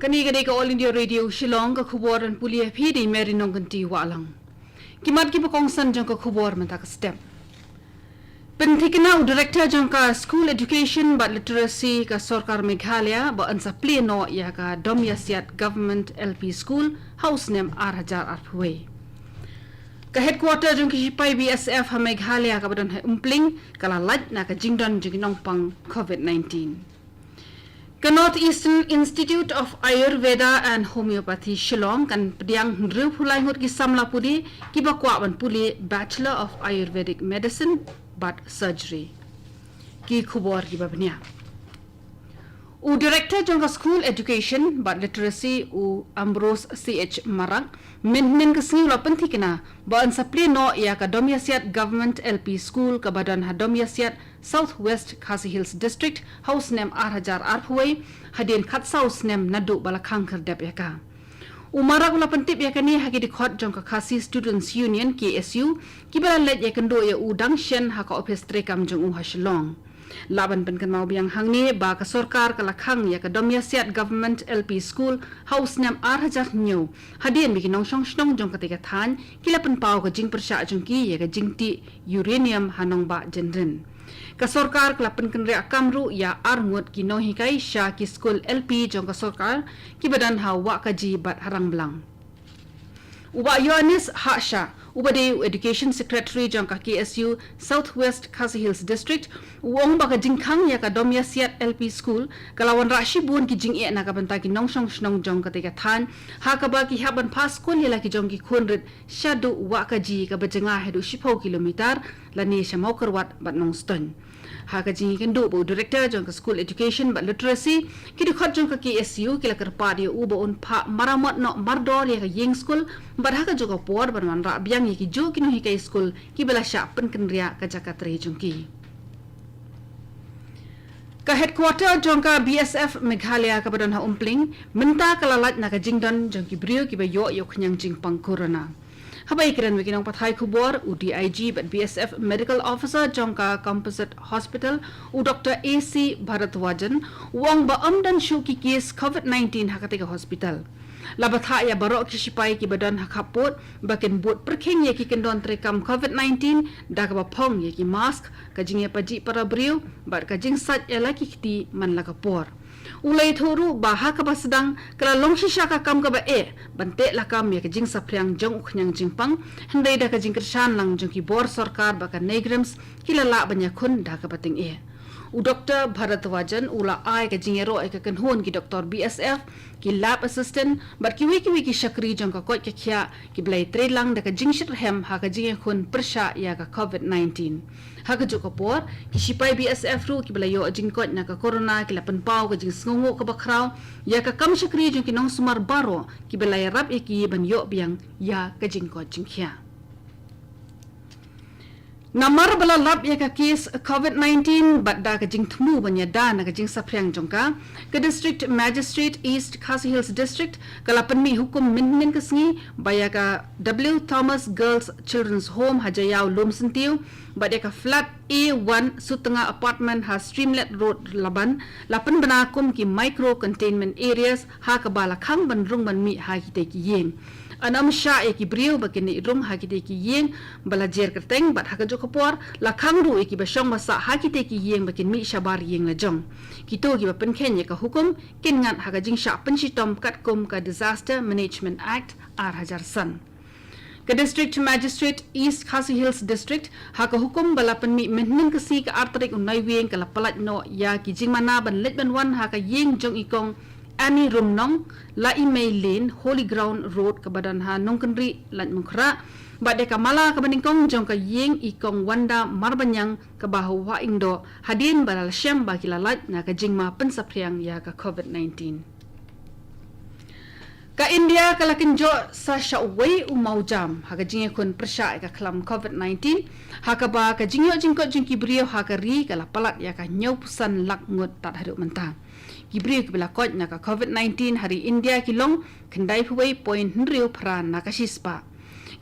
Kani ka All India Radio Shillong ka khubor an pulia phi di meri nong kanti walang. Kimat ki pakong san jong ka khubor man ta ka step. Penthikna director jong ka school education but literacy ka sarkar Meghalaya ba ansa pleno ya ka domyasiat government LP school house name 8000 arpwe. Ka headquarter jong ki pai BSF ha Meghalaya ka badan umpling kala lat na ka jingdon jong nong pang COVID-19. Ka Northeastern Institute of Ayurveda and Homeopathy Shillong kan pediang ru pulai ngot ki samla pudi ki ba kwa ban puli Bachelor of Ayurvedic Medicine but Surgery ki khubor ki babnia u director jong school education but literacy u Ambrose CH Marang min ka singi lopen thikna ba an sapli no ya ka domyasiat government LP school ka badan ha domyasiat Southwest Khasi Hills District house name 8000 arpway hadin khat house name nadu balakhang kerdep ya ka umara kula pentip ya kani hagi dikhot jong ka Khasi Students Union KSU kibala let ya kendo ya udang shen ha ka office trekam jong u ha Shillong laban pen kan mau biang hangni ba ka sarkar ka lakhang ya ka domyasiat government LP school house name 8000 new hadin mi kinong song jong katika than kila pen pau ka jing persha jong ki ya ka jingti uranium hanong ba jenren ka sarkar klapen kan rea kamru ya arngut ki no hikai sha ki school LP jong ka sarkar ki badan ha wa ka ji bat harang blang uba Yohanes Hasha ubade education secretary jong ka KSU Southwest Khasi Hills District uong ba ka jingkhang ya ka domyasiat LP school kalawan rashi bun ki jing e na ka banta ki nongsong snong jong ka tika than ha ka ba ki haban pas school ya ki jong ki khunrit shadu wa ka ji ka bajenga hedu 10 kilometer lani shamau karwat bat nong ston ha ka jing kan do bo director jong ka school education but literacy ki dikhot jong ka KSU kila kerpa dia u bo un pha maramot no mardor ya ka yeng school bar ha ka jogo por ban man ra biang ki jo ki no hi ka school ki bela sha pen kan ria ka jakatre jong ki ka headquarter jong ka BSF Meghalaya ka badan ha umpling minta kalalat na ka jingdon jong ki brio ki ba yo khnyang jing pang corona habai kiran wikinong pathai khubor UDIG but BSF medical officer jong ka composite hospital u Dr AC Bharatwajan wong ba amdan shu ki case COVID-19 hakate ka hospital labatha ya baro ki sipai ki badan hakapot bakin bot perkheng ye ki kendon trekam COVID-19 dak ba phong ye ki mask ka jingye paji para brio bar ka jing sat ya laki kiti man la kapor ulai thoru baha ka basedang kala longshi shaka kam ka ba e bante la kam ye ka jing sapryang jong khnyang jingpang handai da ka jing kershan lang jong ki bor sarkar ba ka negrams kilala banya khun da ka bating e u Dr Bharatwajan ula ai ka jingero ai ka kanhon ki Dr BSF ki lab assistant bar ki wiki shakri jong ka kot ka khya ki blai tre lang da ka jingshit hem ha ka jing khun persha ya ka COVID-19 ha ka joko por ki sipai BSF ru ki blai yo jing kot na ka corona ki lapan pau ka jing sngongo ka bakraw ya ka kam shakri jong ki nong sumar baro ki blai rap e ki ban yo biang ya ka jing kot jing khya namar bala lab ya ka case COVID-19 but da ka jing thmu banya da na ka jing sapryang jongka ka district magistrate East Khasi Hills District kalapan mi hukum min ka sngi baya ka W Thomas Girls Children's Home hajayaw lumsentiu but ya ka flat A1 sutanga apartment ha Streamlet Road Laban lapan banakum ki micro containment areas ha ka bala khang ban rung ban mi ha ki te ki yeng anam sha e ki brio bakini rum ha ki te ki yeng bala jer kerteng bat ha ka jo kapor la khang ru e ki basong masa ha ki te ki yeng bakin mi shabar yeng la jong ki to ki ba pen khen ye ka hukum kin ngat ha ka jing sha pen shitom kat kum ka Disaster Management Act R1000 san ka district magistrate East Khasi Hills District ha ka hukum bala pen mi menhen ka si ka artrik unai weng ka la palat no ya ki jing mana ban let ban wan ha ka yeng jong ikong Ani Rumnong la email lane Holy Ground Road ke badan ha nongkenri lan mengkra bade kamala ke beningkong jong ka yeng ikong wanda marbanyang ke bahu wa indo hadin balal syam bagi lalat na ka jingma pensapriang ya ka COVID-19 ka India kala kinjo sa shawai umau jam ha ka jingye kun persha ka klam COVID-19 ha ka ba ka jingyo jingko jingki brio ha ka ri kala palat ya ka nyau pusan lak ngut tat haru mentang Gibri ke belakot na ka COVID-19 hari India kilong kendai huwai point nriu pran na ka shispa.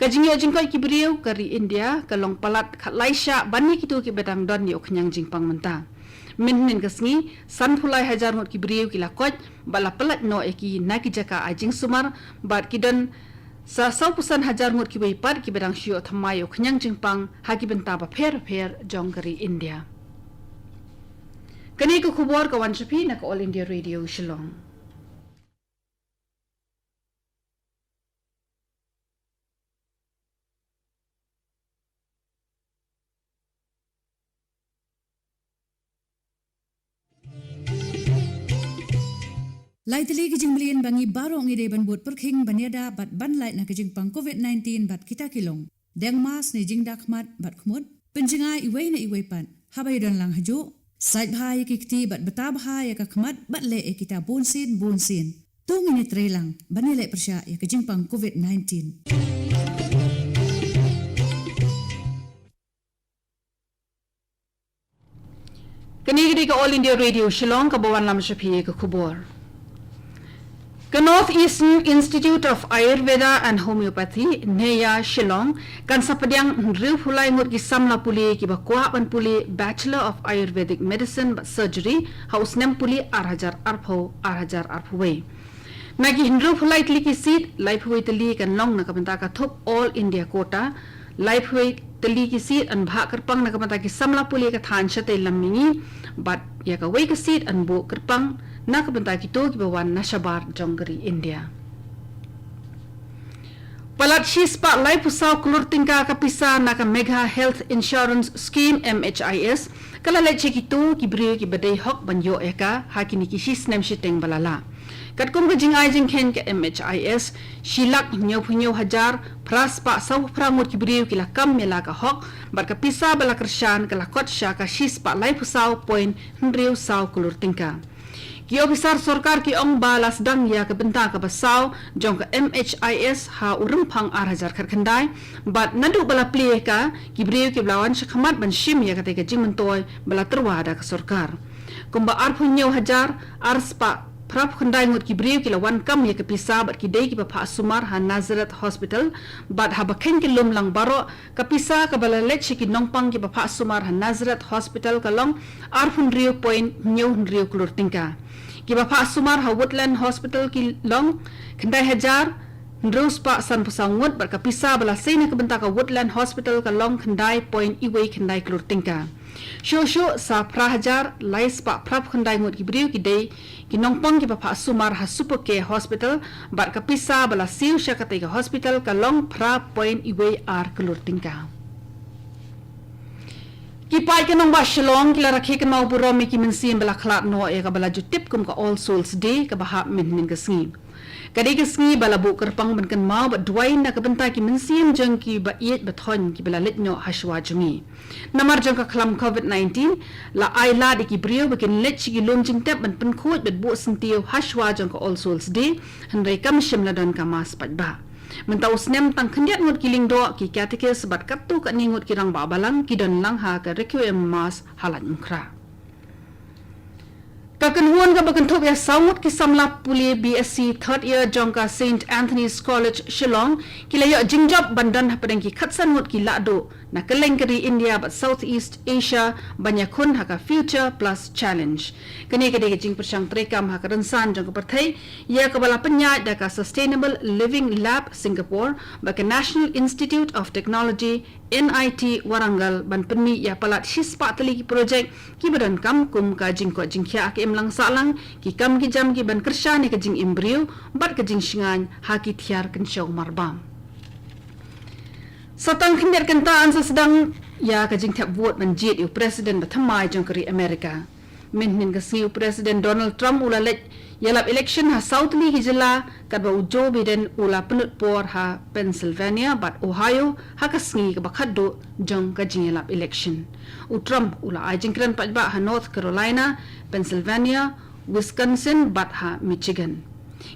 Kajingyo jingkot kibriu kari India kalong palat kat laisha bani kitu ki bedang don ni oknyang jingpang mentang. Min kasngi san pulai hajar ngot ki beriu ki lakot bala pelat no eki naki jaka ajing sumar bat kidan sa 100% hajar ngot ki weipat ki bedang syok thamayo khnyang jingpang haki benta ba pher jongkari India. Kani ko khubor kawan shapi nak All India Radio Shillong. Laitili kijing melian bangi barong ide ban buat perking banyada bat ban lait na kijing pang COVID-19 bat kita kilong. Deng mas ni jing dakmat bat kumut. Penjengai iway na iway pan. Habay dan lang hajo. Sait bahaya kikti bat betab bahaya kakmat bat le kita bonsin. Tung ini trelang banile persya ya kijing pang COVID-19. Kani ka All India Radio Shillong ka bawan lam shapi ka khubor. The Northeastern Institute of Ayurveda and Homeopathy, Neya Shillong, kan sapadyang nriu pulay ngot ki samla puli ki bakwa ban puli Bachelor of Ayurvedic Medicine but Surgery, haus nem puli arhajar arphuway. Nagi nriu pulay tli ki seat, laiphuway tli kan long na kabanta ka thop All India quota, laiphuway tli ki seat an bha karpang na kabanta ki samla puli ka than shatay lamingi, but ya ka way ka seat an bu karpang, nakabanta kito kibawan nashabar jongkari India. Palat shispa lai pusaw kulurtingka kapisa naka Mega Health Insurance Scheme MHIS kalala kito kibriyo kibadai hok banyo eka hakini kishis nem shiteng balala. Katkum kajing ajing ken ke MHIS shilak nyo hajar praspa saw prangut kibriyo kilakam melaka hok bar kapisa bala kersyan kalakot syaka shispa lai pusaw point nriyo saw kulurtingka. Ki ofisar sarkar ki ong balas dang ya ke benta ka basaw jong ka MHIS ha urumphang arhajar kharkhandai bat nadu bala plie ka ki breu ki blawan shakhamat ban shim ya ka te ka jingmentoy bala terwada ka sarkar kumba arphunyo hajar arspa prap khandai ngot ki breu ki lawan kam ya ka pisa bat ki dei ki pa sumar ha Nazareth Hospital bat ha bakhen ki lumlang baro ka pisa ka bala lech ki nongpang ki pa sumar ha Nazareth Hospital ka long arphun rio point nyo rio klurtingka ki bapa sumar ha Woodland Hospital ki long khandai hajar ndrus pa san pusangut bar kapisa bala sena ka benta ka Woodland Hospital ka long khandai point iway khandai klurtingka sho sa prahajar lais pa prap khandai ngut ki briu ki dei ki nongpang ki bapa sumar ha Super Care Hospital bar kapisa bala siu syakate ka hospital ka long prap point iway ar klurtingka ki pai ka nong ba Shillong ki la rakhe ka mau buro mi ki minsim bala khlat no e ka bala jutip kum ka All Souls Day ka baha min ka sngi kadi ka sngi bala bu kerpang ban kan mau ba duai na ka benta ki minsim jeng ki ba iet ba thon ki bala litno hashwa jungi namar jeng ka khlam COVID-19 la ai la di ki brio ba kin let ki lom jing tap ban pen khot bet bu sentio hashwa jeng ka All Souls Day handai kam shim la don ka mas pat ba mentau snem tang khendiat ngot kiling do ki kyatike sebat katu ka ningot kirang babalang ki don lang ha ka requiem mas halat mukra kakenhuan ka bakenthop ya saungut ki samla puli BSc third year jongka St Anthony's College Shillong kilayo jingjab bandan hapadang ki khatsan ngot ki lado na kalengkari India but Southeast Asia banyakun haka future plus challenge kani kade jing persang trekam haka rensan jong perthai ya ka bala penyai da ka Sustainable Living Lab Singapore baka National Institute of Technology NIT Warangal ban penmi ya palat hispa tali ki project ki badan kam kum ka jing ko jing khya ke emlang salang ki kam ki jam ki ban kersha ni ka jing embryo bat ka jing shingan ha ki thiar kan show marbam satang khindir kantaan sa sedang ya ka jing thap vote ban jit yu president bathamai jongkari America min ka siu president Donald Trump ulalet yalap election ha Southly hijla kadba Joe Biden ula penut por ha Pennsylvania bat Ohio ha kasngi ka bakhaddo jong ka jing yalap election u Trump ula ajing kran patba ha North Carolina Pennsylvania Wisconsin bat ha Michigan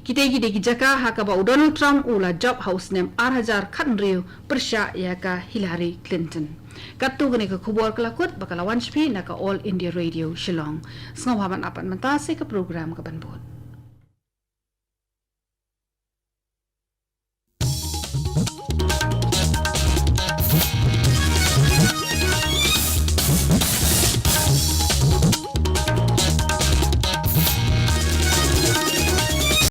kita ki jaka ha ka ba Donald Trump ula job house nem 8000 khan riu persya ya ka Hillary Clinton katu gani ka khubor kelakut bakalawan shpi na ka All India Radio Shillong. Sengawaman apan mentase ka program ka banbut.